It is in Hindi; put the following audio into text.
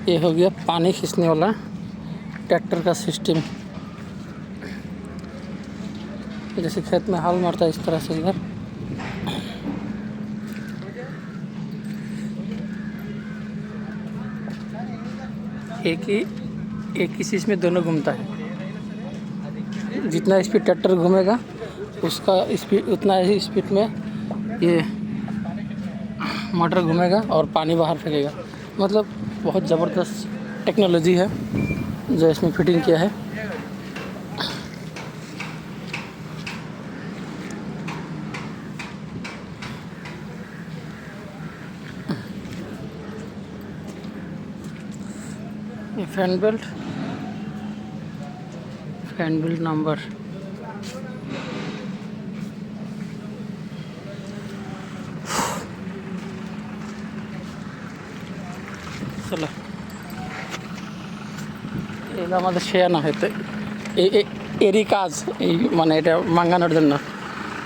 ये हो गया पानी खींचने वाला ट्रैक्टर का सिस्टम। जैसे खेत में हल मारता है इस तरह से इधर एक ही चीज़ में दोनों घूमता है। जितना स्पीड ट्रैक्टर घूमेगा उसका स्पीड उतना ही स्पीड में ये मोटर घूमेगा और पानी बाहर फेंकेगा। मतलब बहुत ज़बरदस्त टेक्नोलॉजी है जो इसमें फिटिंग किया है। ये फैन बेल्ट नंबर चलो এটা আমাদের শেয়ার না হইতে এই এরই কাজ এই মানে এটা মাঙ্গানোর জন্য।